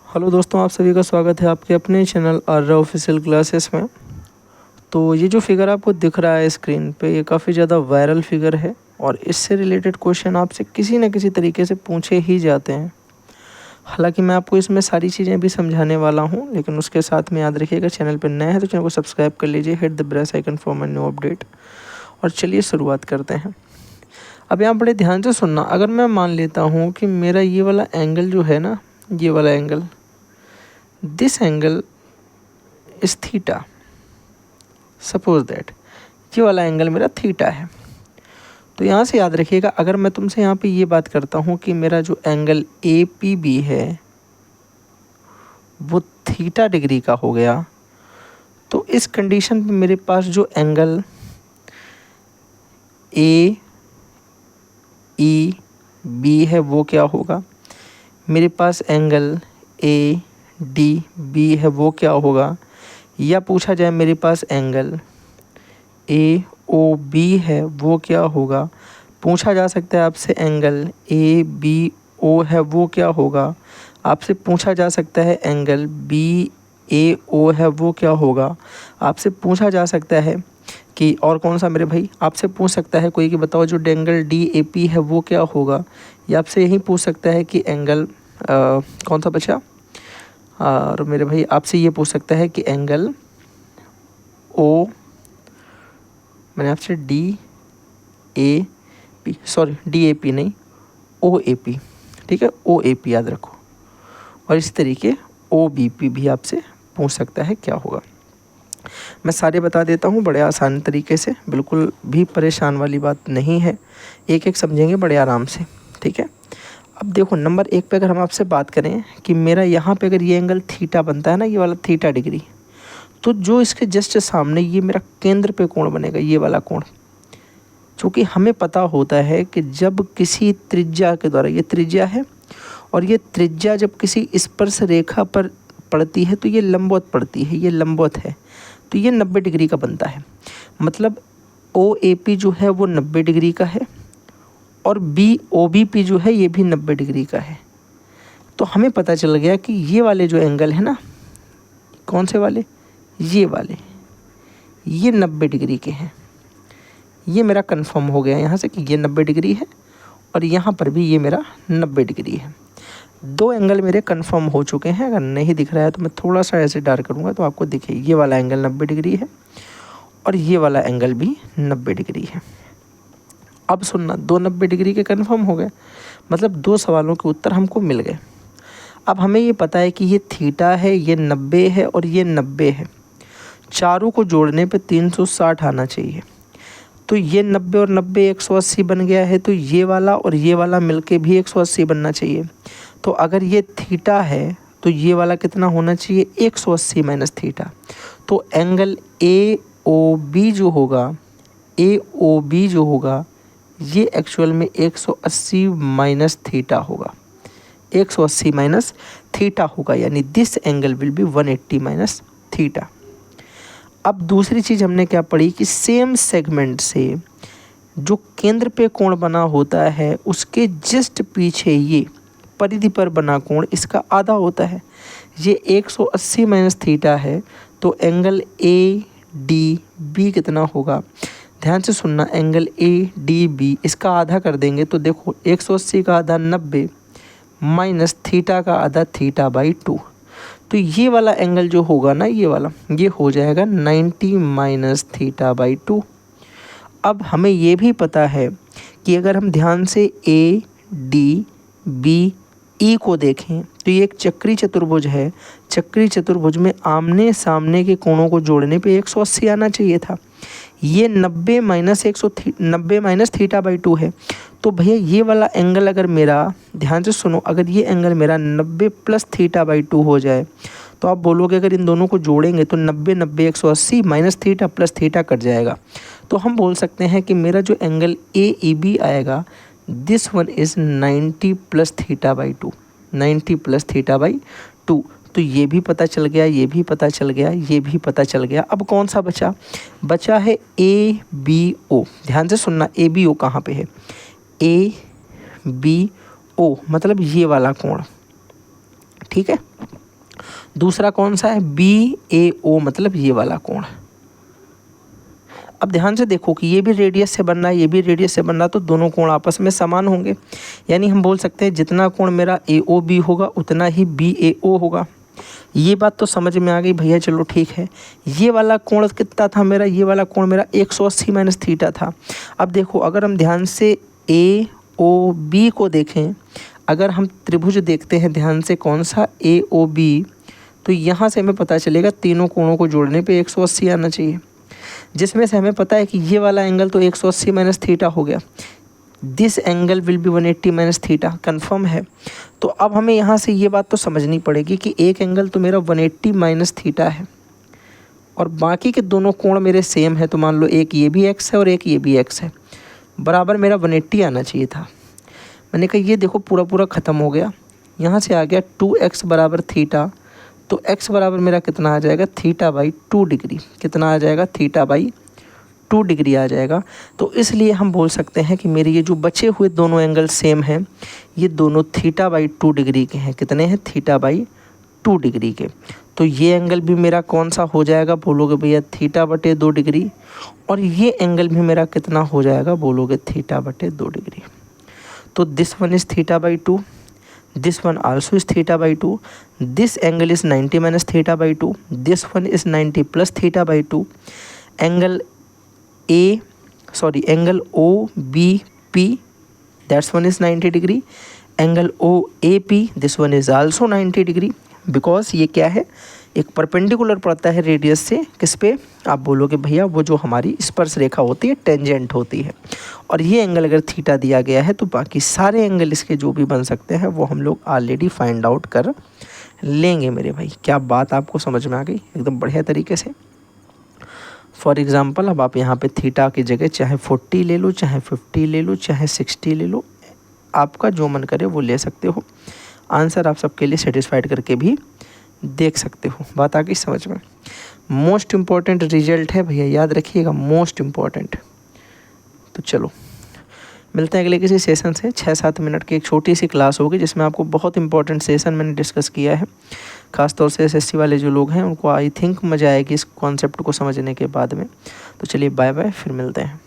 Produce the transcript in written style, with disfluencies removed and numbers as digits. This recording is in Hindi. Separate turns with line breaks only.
हेलो दोस्तों, आप सभी का स्वागत है आपके अपने चैनल आर्या ऑफिशियल क्लासेस में। तो ये जो फिगर आपको दिख रहा है स्क्रीन पे, ये काफ़ी ज़्यादा वायरल फिगर है और इससे रिलेटेड क्वेश्चन आपसे किसी न किसी तरीके से पूछे ही जाते हैं। हालांकि मैं आपको इसमें सारी चीज़ें भी समझाने वाला हूँ, लेकिन उसके साथ में याद रखिएगा, चैनल पर नए हैं तो चैनल को सब्सक्राइब कर लीजिए, hit the bell icon for my new update. और चलिए शुरुआत करते हैं। अब यहाँ बड़े ध्यान से सुनना। अगर मैं मान लेता हूँ कि मेरा ये वाला एंगल जो है ना, ये वाला angle, this angle is theta, suppose that ये वाला एंगल मेरा थीटा है। तो यहाँ से याद रखिएगा, अगर मैं तुमसे यहाँ पे ये बात करता हूँ कि मेरा जो एंगल ए पी बी है वो थीटा डिग्री का हो गया, तो इस कंडीशन पे मेरे पास जो एंगल ए ई बी है वो क्या होगा, मेरे पास एंगल ए डी बी है वो क्या होगा, या पूछा जाए मेरे पास एंगल ए ओ बी है वो क्या होगा। पूछा जा सकता है आपसे एंगल ए बी ओ है वो क्या होगा। आपसे पूछा जा सकता है एंगल बी ए ओ है वो क्या होगा। आपसे पूछा जा सकता है कि और कौन सा मेरे भाई, आपसे पूछ सकता है कोई कि बताओ जो एंगल डी ए पी है वो क्या होगा। या आपसे यही पूछ सकता है कि एंगल कौन सा बचा, और मेरे भाई आपसे ये पूछ सकता है कि एंगल ओ, मैंने आपसे D A P, sorry D A P नहीं, ओ ए पी, ठीक है, ओ ए पी याद रखो। और इसी तरीके ओ बी पी भी आपसे पूछ सकता है क्या होगा। मैं सारे बता देता हूँ बड़े आसान तरीके से, बिल्कुल भी परेशान वाली बात नहीं है, एक एक समझेंगे बड़े आराम से, ठीक है। अब देखो, नंबर एक पे अगर हम आपसे बात करें कि मेरा यहाँ पे अगर ये एंगल थीटा बनता है ना, ये वाला थीटा डिग्री, तो जो इसके जस्ट सामने ये मेरा केंद्र पे कोण बनेगा, ये वाला कोण, चूँकि हमें पता होता है कि जब किसी त्रिज्या के द्वारा, ये त्रिज्या है और ये त्रिज्या जब किसी स्पर्श रेखा पर पड़ती है तो ये लंबवत पड़ती है, ये लंबवत है, तो ये 90 डिग्री का बनता है। मतलब ओ ए पी जो है वो 90 डिग्री का है और बी ओ बी पी जो है ये भी 90 डिग्री का है। तो हमें पता चल गया कि ये वाले जो एंगल है ना, कौन से वाले, ये वाले, ये 90 डिग्री के हैं। ये मेरा कंफर्म हो गया यहाँ से कि ये 90 डिग्री है और यहाँ पर भी ये मेरा 90 डिग्री है। दो एंगल मेरे कंफर्म हो चुके हैं। अगर नहीं दिख रहा है तो मैं थोड़ा सा ऐसे डार्क करूँगा तो आपको दिखे, ये वाला एंगल 90 डिग्री है और ये वाला एंगल भी 90 डिग्री है। अब सुनना, दो 90 डिग्री के कंफर्म हो गए, मतलब दो सवालों के उत्तर हमको मिल गए। अब हमें ये पता है कि ये थीटा है, ये 90 है और ये 90 है। चारों को जोड़ने पे 360 आना चाहिए। तो ये 90 और 90 180 बन गया है, तो ये वाला और ये वाला मिलके भी 180 बनना चाहिए। तो अगर ये थीटा है तो ये वाला कितना होना चाहिए, 180 माइनस थीटा। तो एंगल ए ओ बी जो होगा, ए ओ बी जो होगा, ये एक्चुअल में 180 माइनस थीटा होगा, 180 माइनस थीटा होगा, यानी this angle will be 180 minus theta. अब दूसरी चीज़ हमने क्या पढ़ी कि सेम सेगमेंट से जो केंद्र पे कोण बना होता है उसके जस्ट पीछे ये परिधि पर बना कोण इसका आधा होता है। ये 180 माइनस थीटा है, तो एंगल ए डी बी कितना होगा, ध्यान से सुनना, एंगल ए डी बी इसका आधा कर देंगे तो देखो 180 का आधा 90 माइनस थीटा का आधा थीटा बाई 2। तो ये वाला एंगल जो होगा ना, ये वाला, ये हो जाएगा 90 माइनस थीटा बाई 2। अब हमें ये भी पता है कि अगर हम ध्यान से ए डी बी ई को देखें तो ये एक चक्री चतुर्भुज है। चक्री चतुर्भुज में आमने सामने के कोणों को जोड़ने पे 180 आना चाहिए था। ये 90 माइनस थीटा बाई 2 है। तो भैया ये वाला एंगल अगर मेरा, ध्यान से सुनो, अगर ये एंगल मेरा 90 प्लस थीटा बाई 2 हो जाए तो आप बोलोगे अगर इन दोनों को जोड़ेंगे तो 90 90 180 minus theta plus theta cut जाएगा। तो हम बोल सकते हैं कि मेरा जो एंगल ए ई बी आएगा, this one is 90 plus theta by 2, 90 plus theta by 2। तो ये भी पता चल गया, ये भी पता चल गया, ये भी पता चल गया। अब कौन सा बचा, बचा है ए बी ओ। ध्यान से सुनना, ए बी ओ कहाँ पे है, ए बी ओ मतलब ये वाला कोण, ठीक है। दूसरा कौन सा है, BAO, मतलब ये वाला कोण। अब ध्यान से देखो कि ये भी रेडियस से बन रहा है, ये भी रेडियस से बन रहा है, तो दोनों कोण आपस में समान होंगे। यानी हम बोल सकते हैं जितना कोण मेरा AOB होगा उतना ही BAO होगा। ये बात तो समझ में आ गई भैया, चलो ठीक है। ये वाला कोण कितना था मेरा, ये वाला कोण मेरा 180 माइनस थीटा था। अब देखो अगर हम ध्यान से AOB को देखें, अगर हम त्रिभुज देखते हैं ध्यान से कौन सा, AOB, तो यहाँ से हमें पता चलेगा तीनों कोणों को जोड़ने पे 180 आना चाहिए, जिसमें से हमें पता है कि ये वाला एंगल तो 180 माइनस थीटा हो गया। This angle will be 180 minus theta, confirm है। तो अब हमें यहाँ से ये बात तो समझनी पड़ेगी कि एक एंगल तो मेरा 180 माइनस थीटा है और बाकी के दोनों कोण मेरे सेम है। तो मान लो एक ये भी x है और एक ये भी x है, बराबर मेरा 180 आना चाहिए था। मैंने कहा ये देखो पूरा पूरा ख़त्म हो गया, यहाँ से आ गया 2x बराबर थीटा। तो x बराबर मेरा कितना आ जाएगा, थीटा बाई 2 डिग्री। कितना आ जाएगा, थीटा बाई 2 डिग्री आ जाएगा। तो इसलिए हम बोल सकते हैं कि मेरे ये जो बचे हुए दोनों एंगल सेम हैं, ये दोनों थीटा बाई 2 डिग्री के हैं। कितने हैं, थीटा बाई 2 डिग्री के। तो ये एंगल भी मेरा कौन सा हो जाएगा, बोलोगे भैया थीटा बटे 2 डिग्री। और ये एंगल भी मेरा कितना हो जाएगा, बोलोगे थीटा बटे 2 डिग्री। तो this one is theta by 2, this one also is theta by 2, this angle is 90 minus theta by 2, this one is 90 plus theta by 2, angle angle OBP, that one is 90 degree, angle OAP, this one is also 90 degree, because ये क्या है, एक परपेंडिकुलर पड़ता है रेडियस से, किस पे, आप बोलोगे भैया वो जो हमारी स्पर्श रेखा होती है, टेंजेंट होती है। और ये एंगल अगर थीटा दिया गया है तो बाकी सारे एंगल इसके जो भी बन सकते हैं वो हम लोग ऑलरेडी फाइंड आउट कर लेंगे मेरे भाई। क्या बात आपको समझ में आ गई एकदम बढ़िया तरीके से। फॉर एग्ज़ाम्पल अब आप यहाँ पे थीटा की जगह चाहे 40 ले लो, चाहे 50 ले लो, चाहे 60 ले लो, आपका जो मन करे वो ले सकते हो। आंसर आप सबके लिए सेटिस्फाइड करके भी देख सकते हो। बात आ गई समझ में। मोस्ट इम्पॉर्टेंट रिजल्ट है भैया, याद रखिएगा, मोस्ट इम्पॉर्टेंट। तो चलो मिलते हैं अगले किसी सेशन से। 6-7 मिनट की एक छोटी सी क्लास होगी जिसमें आपको बहुत इंपॉर्टेंट सेशन मैंने डिस्कस किया है। खासतौर से SSC वाले जो लोग हैं उनको आई थिंक मज़ा आएगी इस कॉन्सेप्ट को समझने के बाद में। तो चलिए बाय बाय, फिर मिलते हैं।